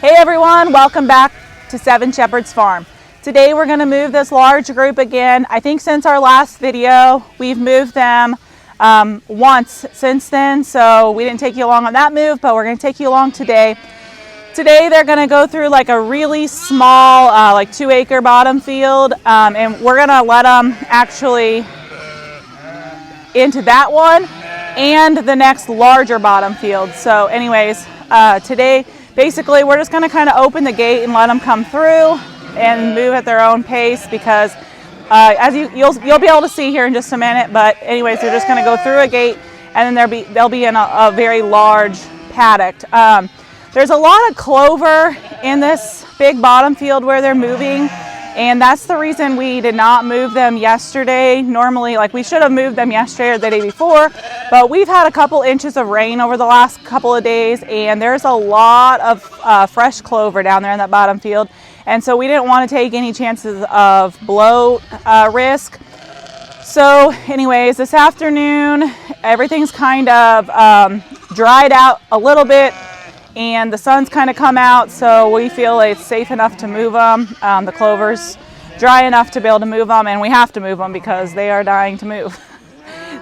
Hey everyone, welcome back to Seven Shepherds Farm. Today we're going to move this large group again. I think since our last video we've moved them once since then, so we didn't take you along on that move, but we're going to take you along today. Today they're going to go through like a really small like 2-acre bottom field, and we're going to let them actually into that one and the next larger bottom field. So anyways, today basically we're just going to kind of open the gate and let them come through and move at their own pace, because as you'll be able to see here in just a minute, but anyways, they're just going to go through a gate and then they'll be in a very large paddock. There's a lot of clover in this big bottom field where they're moving, and that's the reason we did not move them yesterday. Normally, like, we should have moved them yesterday or the day before, but we've had a couple inches of rain over the last couple of days, and there's a lot of fresh clover down there in that bottom field, and so we didn't want to take any chances of bloat risk. So anyways, this afternoon everything's kind of dried out a little bit, and the sun's kind of come out, so we feel it's safe enough to move them. The clover's dry enough to be able to move them, and we have to move them because they are dying to move.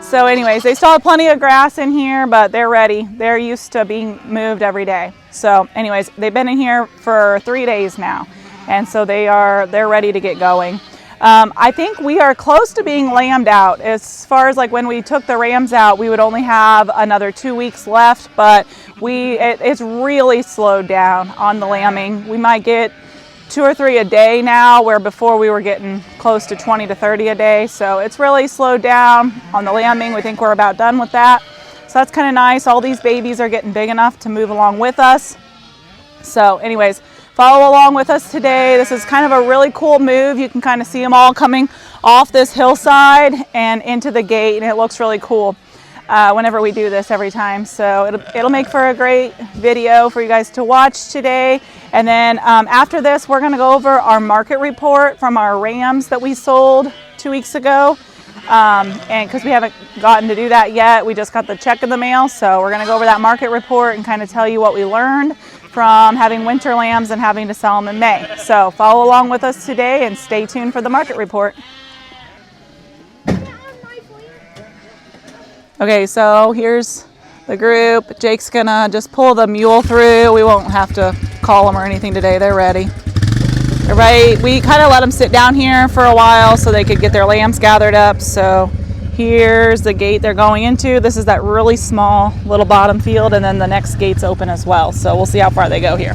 So anyways, they still have plenty of grass in here, but they're ready. They're used to being moved every day. So anyways, they've been in here for 3 days now, and so they're ready to get going. I think we are close to being lambed out. As far as like when we took the rams out, we would only have another 2 weeks left, but it's really slowed down on the lambing. We might get 2 or 3 a day now, where before we were getting close to 20 to 30 a day. So it's really slowed down on the lambing. We think we're about done with that. So that's kind of nice. All these babies are getting big enough to move along with us. So anyways, follow along with us today. This is kind of a really cool move. You can kind of see them all coming off this hillside and into the gate, and it looks really cool whenever we do this every time. So it'll make for a great video for you guys to watch today. And then after this, we're going to go over our market report from our rams that we sold 2 weeks ago. And because we haven't gotten to do that yet, we just got the check in the mail. So we're going to go over that market report and kind of tell you what we learned from having winter lambs and having to sell them in May. So follow along with us today and stay tuned for the market report. Okay, so here's the group. Jake's gonna just pull the mule through. We won't have to call them or anything today. They're ready. They're ready. We kind of let them sit down here for a while so they could get their lambs gathered up. So here's the gate they're going into. This is that really small little bottom field, and then the next gate's open as well. So we'll see how far they go here.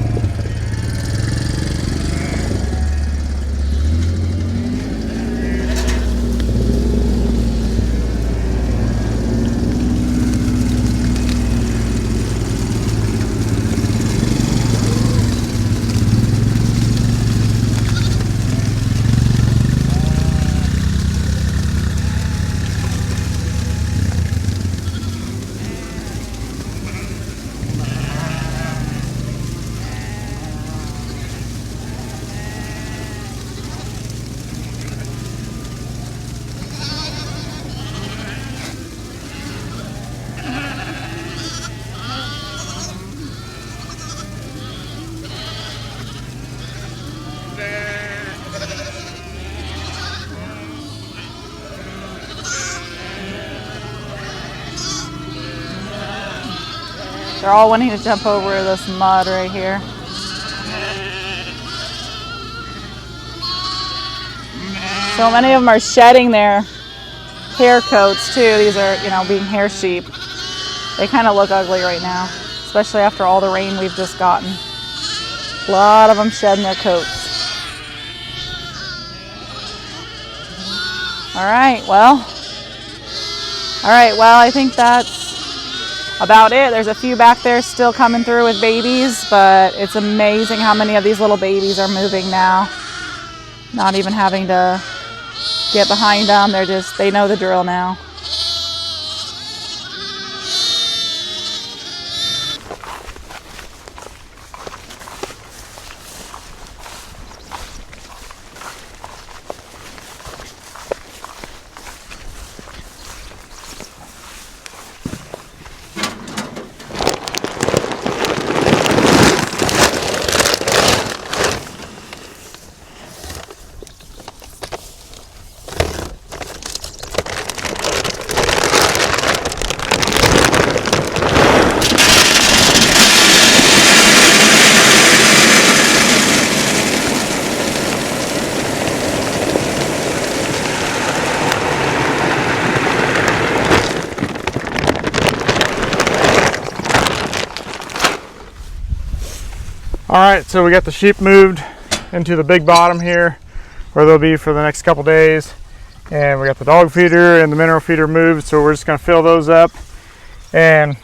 They're all wanting to jump over this mud right here. So many of them are shedding their hair coats too. These are, being hair sheep. They kind of look ugly right now, especially after all the rain we've just gotten. A lot of them shedding their coats. All right, well, I think that's about it. There's a few back there still coming through with babies, but it's amazing how many of these little babies are moving now. Not even having to get behind them. They know the drill now. All right, so we got the sheep moved into the big bottom here, where they'll be for the next couple days. And we got the dog feeder and the mineral feeder moved, so we're just gonna fill those up. And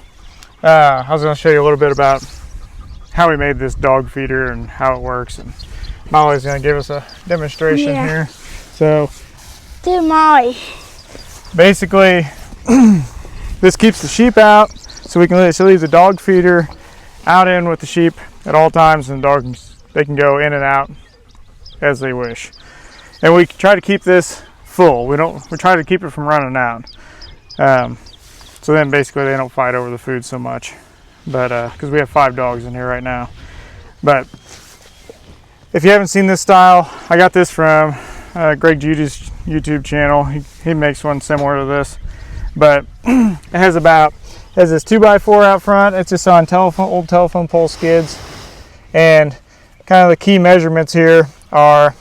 I was gonna show you a little bit about how we made this dog feeder and how it works. And Molly's gonna give us a demonstration here. So, do Molly. Basically, this keeps the sheep out, so we can leave the dog feeder out in with the sheep at all times, and the dogs, they can go in and out as they wish. And we try to keep this full. We try to keep it from running out. So then basically they don't fight over the food so much. But because we have 5 dogs in here right now. But if you haven't seen this style, I got this from Greg Judy's YouTube channel. He makes one similar to this. But it has this 2x4 out front. It's just on old telephone pole skids. And kind of the key measurements here are,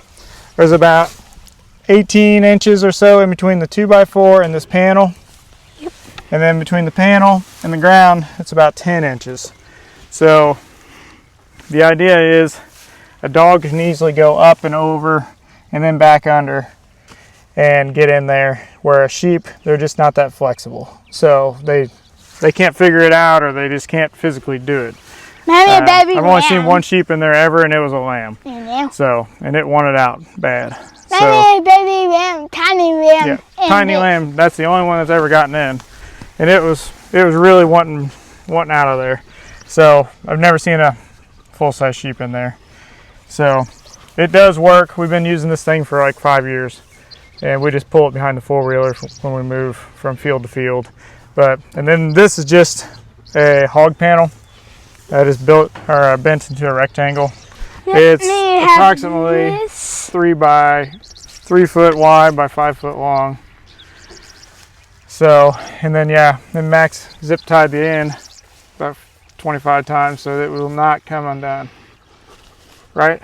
there's about 18 inches or so in between the 2x4 and this panel. Yep. And then between the panel and the ground, it's about 10 inches. So the idea is a dog can easily go up and over and then back under and get in there, where a sheep, they're just not that flexible. So they can't figure it out, or they just can't physically do it. Maybe a baby I've only seen one sheep in there ever, and it was a lamb. Yeah. So, and it wanted out bad. Maybe a baby lamb, tiny lamb. Yeah, tiny lamb. That's the only one that's ever gotten in, and it was really wanting out of there. So I've never seen a full-size sheep in there. So it does work. We've been using this thing for like 5 years, and we just pull it behind the four-wheeler when we move from field to field. And then this is just a hog panel that is bent into a rectangle. It's approximately 3 foot wide by 5 foot long. So, and then then Max zip tied the end about 25 times so that it will not come undone. Right?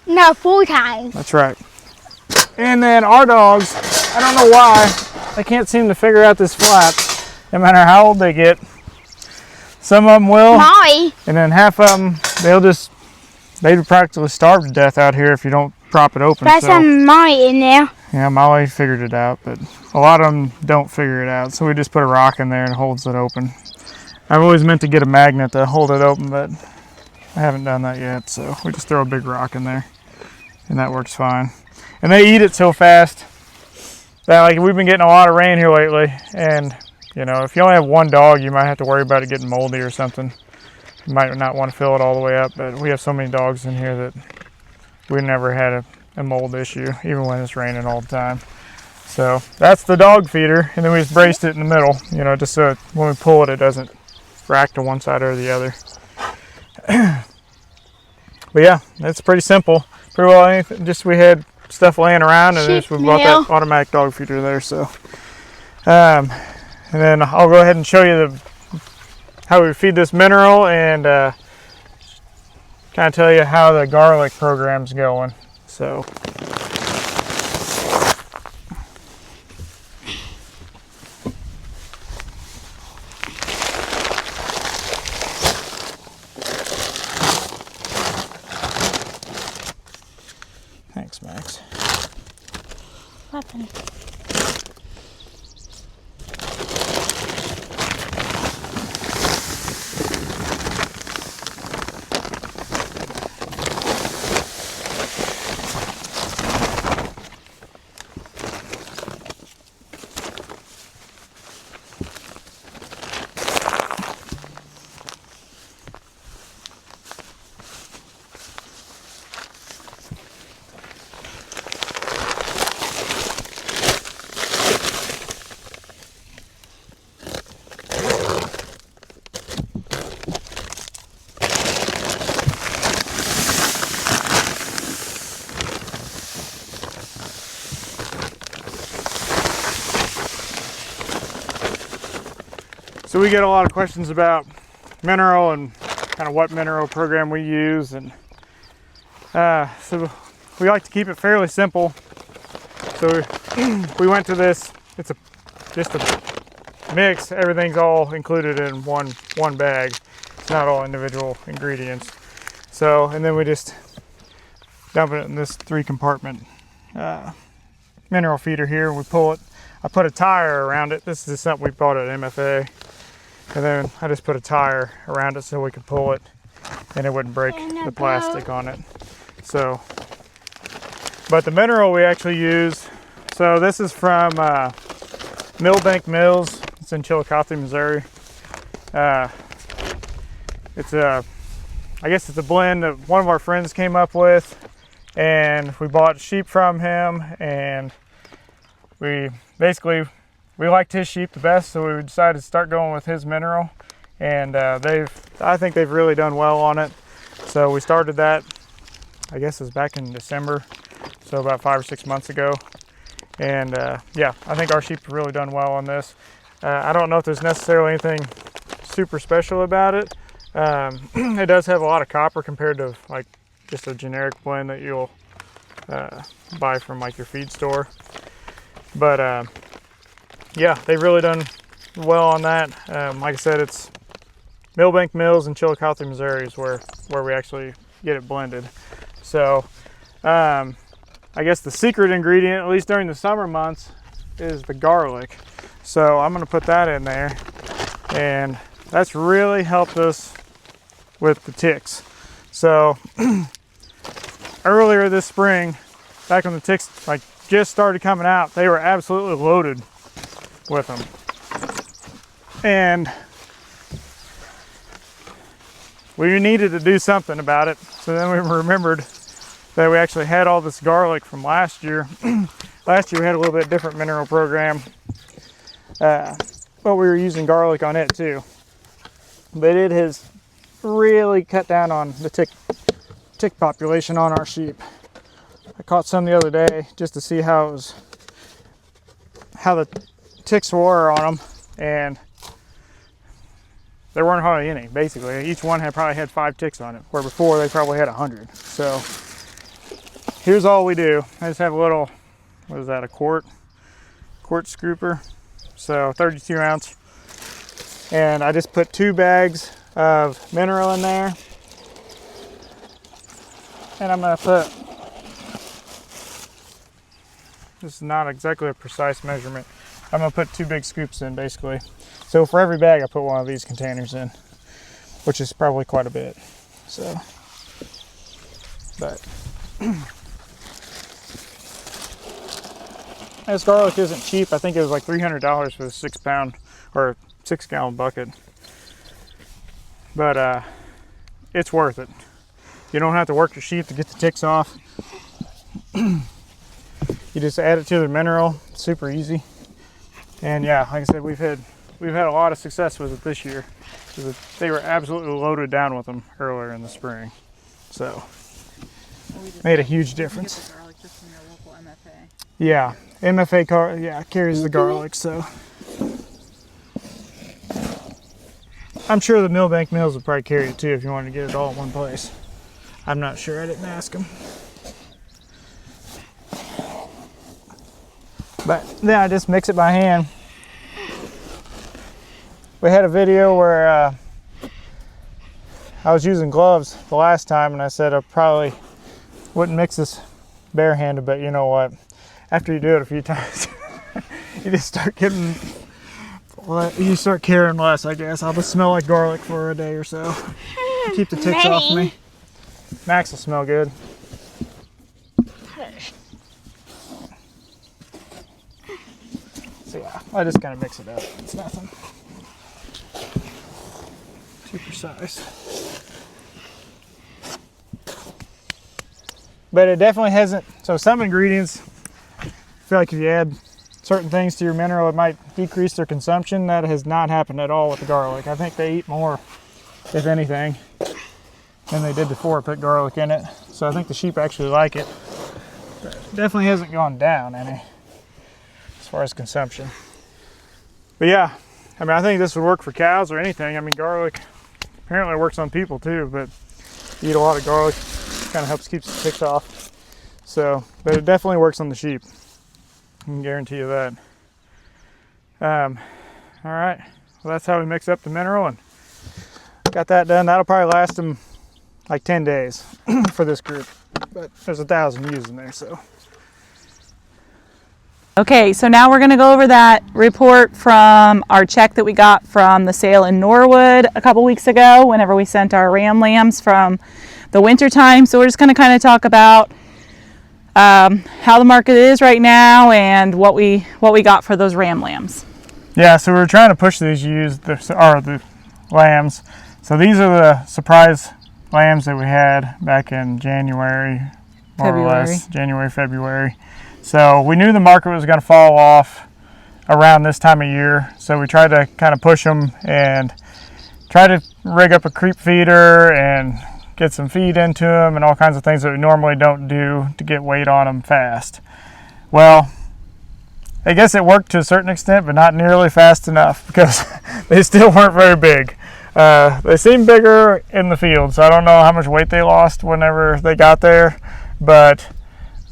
No, 4 times. That's right. And then our dogs, I don't know why, they can't seem to figure out this flap, no matter how old they get. Some of them will, Molly. And then half of them, they'd practically starve to death out here if you don't prop it open. There's some Molly in there. Yeah, Molly figured it out, but a lot of them don't figure it out. So we just put a rock in there and holds it open. I've always meant to get a magnet to hold it open, but I haven't done that yet. So we just throw a big rock in there, and that works fine. And they eat it so fast that, like, we've been getting a lot of rain here lately, and you know, if you only have one dog, you might have to worry about it getting moldy or something. You might not want to fill it all the way up, but we have so many dogs in here that we never had a mold issue, even when it's raining all the time. So that's the dog feeder, and then we just braced it in the middle, you know, just so when we pull it, it doesn't rack to one side or the other. But yeah, it's pretty simple. Pretty well anything, just we had stuff laying around, and we bought that automatic dog feeder there. So, and then I'll go ahead and show you how we feed this mineral, and kind of tell you how the garlic program's going. So, thanks, Max. Weapon. So we get a lot of questions about mineral and kind of what mineral program we use, and so we like to keep it fairly simple. So we went to this. It's just a mix. Everything's all included in one bag. It's not all individual ingredients. So, and then we just dump it in this 3-compartment mineral feeder here. We pull it. I put a tire around it. This is something we bought at MFA. And then I just put a tire around it so we could pull it and it wouldn't break the plastic on it. So, but the mineral we actually use, so this is from Millbank Mills. It's in Chillicothe, Missouri. It's a, I guess it's a blend that one of our friends came up with, and we bought sheep from him, and we liked his sheep the best, so we decided to start going with his mineral, and I think they've really done well on it. So we started that, I guess it was back in December, so about 5 or 6 months ago. And yeah, I think our sheep have really done well on this. I don't know if there's necessarily anything super special about it. It does have a lot of copper compared to like just a generic blend that you'll buy from like your feed store. But yeah, they've really done well on that. Like I said, it's Millbank Mills in Chillicothe, Missouri is where we actually get it blended. So I guess the secret ingredient, at least during the summer months, is the garlic. So I'm gonna put that in there, and that's really helped us with the ticks. So earlier this spring, back when the ticks like just started coming out, they were absolutely loaded with them. And we needed to do something about it. So then we remembered that we actually had all this garlic from last year. Last year we had a little bit different mineral program, but we were using garlic on it too. But it has really cut down on the tick population on our sheep. I caught some the other day just to see how the ticks were on them, and there weren't hardly any. Basically, each one probably had 5 ticks on it, where before they probably had 100. So here's all we do. I just have a little, what is that, a quart scooper, so 32 ounce, and I just put 2 bags of mineral in there, and I'm gonna put, this is not exactly a precise measurement, I'm gonna put 2 big scoops in basically. So for every bag I put one of these containers in, which is probably quite a bit. So, but this garlic isn't cheap. I think it was like $300 for the 6-pound or 6-gallon bucket. But it's worth it. You don't have to work your sheep to get the ticks off. You just add it to the mineral. It's super easy. And yeah, like I said, we've had a lot of success with it this year. They were absolutely loaded down with them earlier in the spring. So made a huge difference. You get the garlic just from your local MFA. Yeah, MFA carries the garlic, so I'm sure the Millbank Mills would probably carry it too if you wanted to get it all in one place. I'm not sure, I didn't ask them. But then I just mix it by hand. We had a video where I was using gloves the last time, and I said I probably wouldn't mix this barehanded, but you know what? After you do it a few times, you just start getting, you start caring less, I guess. I'll just smell like garlic for a day or so. Keep the ticks off me. Max will smell good. So yeah, I just kind of mix it up. It's nothing too precise. But it definitely hasn't, so some ingredients, I feel like if you add certain things to your mineral, it might decrease their consumption. That has not happened at all with the garlic. I think they eat more, if anything, than they did before I put garlic in it. So I think the sheep actually like it. But it definitely hasn't gone down any as far as consumption. But yeah, I mean, I think this would work for cows or anything. I mean, garlic apparently works on people too, but you eat a lot of garlic, kind of helps keep the ticks off. So, but it definitely works on the sheep. I can guarantee you that. All right, well, that's how we mix up the mineral and got that done. That'll probably last them like 10 days for this group, but there's 1,000 ewes in there, so. Okay, so now we're going to go over that report from our check that we got from the sale in Norwood a couple weeks ago whenever we sent our ram lambs from the winter time. So we're just going to kind of talk about how the market is right now and what we got for those ram lambs. Yeah, so we're trying to push these ewes, the lambs. So these are the surprise lambs that we had back in January, more or less, January, February. So we knew the market was going to fall off around this time of year, so we tried to kind of push them and try to rig up a creep feeder and get some feed into them and all kinds of things that we normally don't do to get weight on them fast. Well, I guess it worked to a certain extent, but not nearly fast enough because they still weren't very big. They seemed bigger in the field, so I don't know how much weight they lost whenever they got there, but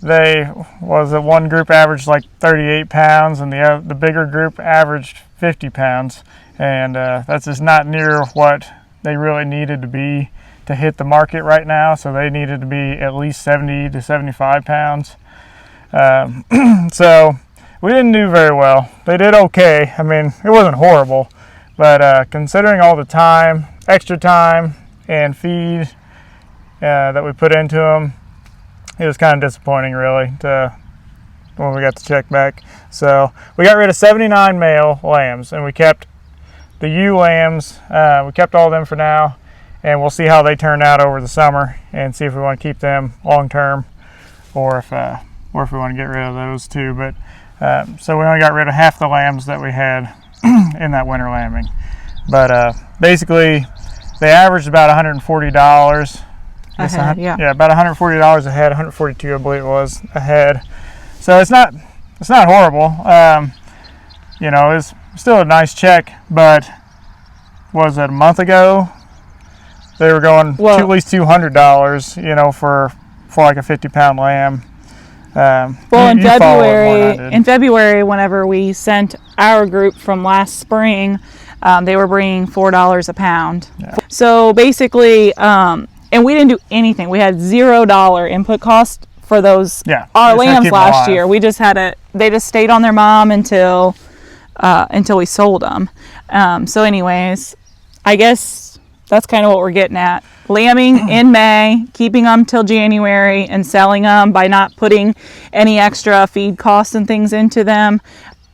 one group averaged like 38 pounds and the bigger group averaged 50 pounds, and that's just not near what they really needed to be to hit the market right now. So they needed to be at least 70 to 75 pounds. So we didn't do very well. They did okay. I mean, it wasn't horrible, but considering all the time, extra time and feed that we put into them, it was kind of disappointing, really, when we got the check back. So we got rid of 79 male lambs, and we kept the ewe lambs. We kept all of them for now, and we'll see how they turn out over the summer and see if we want to keep them long term, or if we want to get rid of those too. But so we only got rid of half the lambs that we had in that winter lambing. But basically, they averaged about $140. Ahead, yeah, about $140 a head, 142 I believe it was a head. So it's not horrible. You know, it's still a nice check, but was it a month ago? They were going to at least $200, you know, for like a 50-pound lamb. In February, whenever we sent our group from last spring, they were bringing $4 a pound. Yeah. So basically, and we didn't do anything. We had $0 input cost for those our lambs last year. We just they just stayed on their mom until we sold them. So anyways, I guess that's kind of what we're getting at. Lambing in May, keeping them till January, and selling them by not putting any extra feed costs and things into them.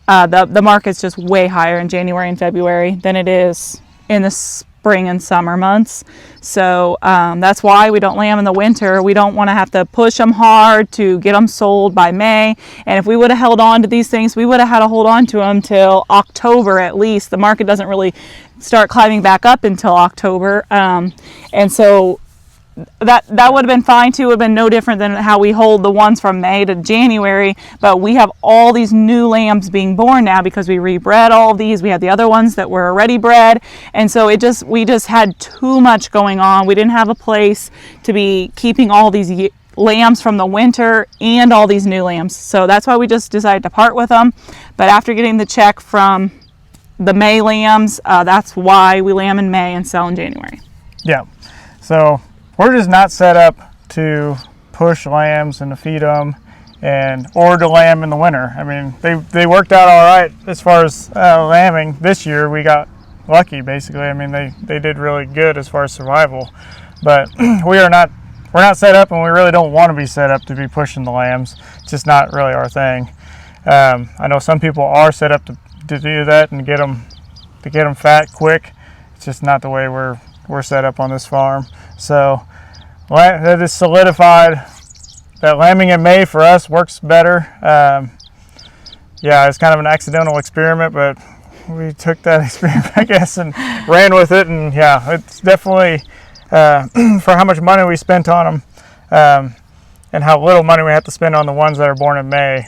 The market's just way higher in January and February than it is in the spring and summer months. So that's why we don't lamb in the winter. We don't want to have to push them hard to get them sold by May. And if we would have held on to these things, we would have had to hold on to them till October at least. The market doesn't really start climbing back up until October. And so that would have been fine too. It would have been no different than how we hold the ones from May to January. But we have all these new lambs being born now because we rebred all of these. We had the other ones that were already bred, and so we just had too much going on. We didn't have a place to be keeping all these lambs from the winter and all these new lambs. So that's why we just decided to part with them. But after getting the check from the May lambs, that's why we lamb in May and sell in January. Yeah. So we're just not set up to push lambs and to feed them or to lamb in the winter. I mean, they worked out all right as far as lambing this year. We got lucky, basically. I mean, they did really good as far as survival. But we're not set up, and we really don't want to be set up to be pushing the lambs. It's just not really our thing. I know some people are set up to do that and get them fat quick. It's just not the way we're set up on this farm. So that is solidified that lambing in May for us works better. Yeah, it's kind of an accidental experiment, but we took that experiment, I guess, and ran with it. And yeah, it's definitely for how much money we spent on them and how little money we have to spend on the ones that are born in May.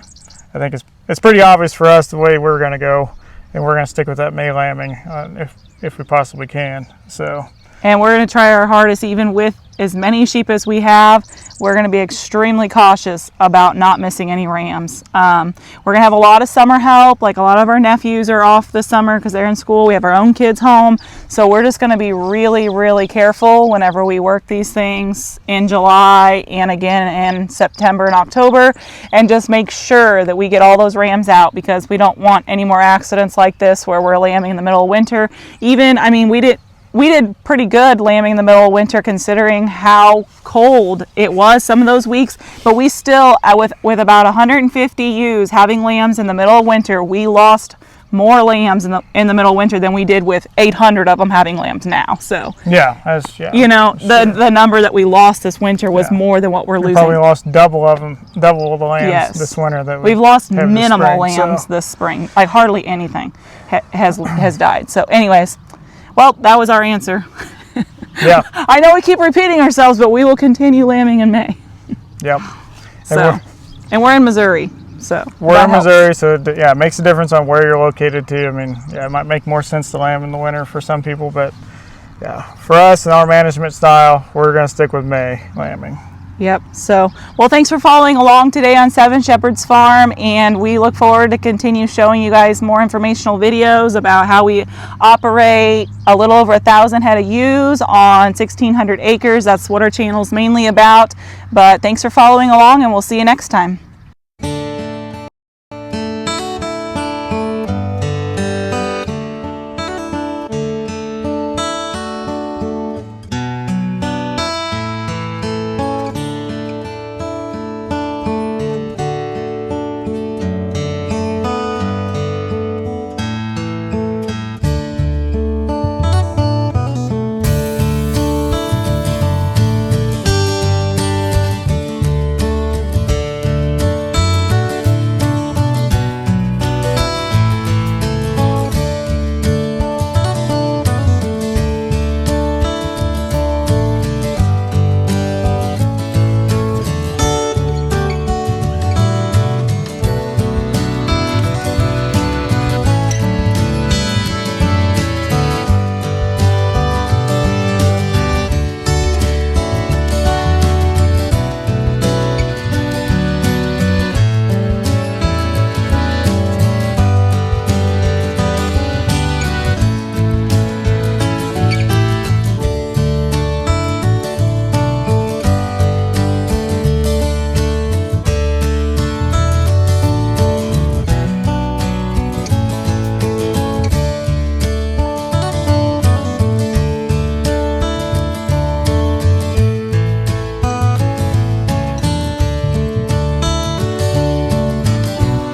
I think it's pretty obvious for us the way we're going to go, and we're going to stick with that May lambing if we possibly can. So. And we're going to try our hardest, even with as many sheep as we have. we're going to be extremely cautious about not missing any rams. We're going to have a lot of summer help. Like, a lot of our nephews are off this summer because they're in school. We have our own kids home. So we're just going to be really, really careful whenever we work these things in July and again in September and October, and just make sure that we get all those rams out, because we don't want any more accidents like this where we're lambing in the middle of winter. Even, I mean, we did pretty good lambing in the middle of winter considering how cold it was some of those weeks, but we still, with about 150 ewes having lambs in the middle of winter, we lost more lambs in the middle of winter than we did with 800 of them having lambs now. So yeah, you know, the number that we lost this winter was more than what we're losing. Probably lost double of the lambs this winter that we've lost minimal lambs this spring. Like, hardly anything has died. So anyways, well, that was our answer. Yeah. I know we keep repeating ourselves, but we will continue lambing in May. Yep. And we're in Missouri. So we're in Missouri, so yeah, it makes a difference on where you're located too. I mean, yeah, it might make more sense to lamb in the winter for some people, but yeah, for us and our management style, we're going to stick with May lambing. Yep. So, well, thanks for following along today on Seven Shepherds Farm, and we look forward to continue showing you guys more informational videos about how we operate a little over 1,000 head of ewes on 1,600 acres. That's what our channel is mainly about. But thanks for following along, and we'll see you next time.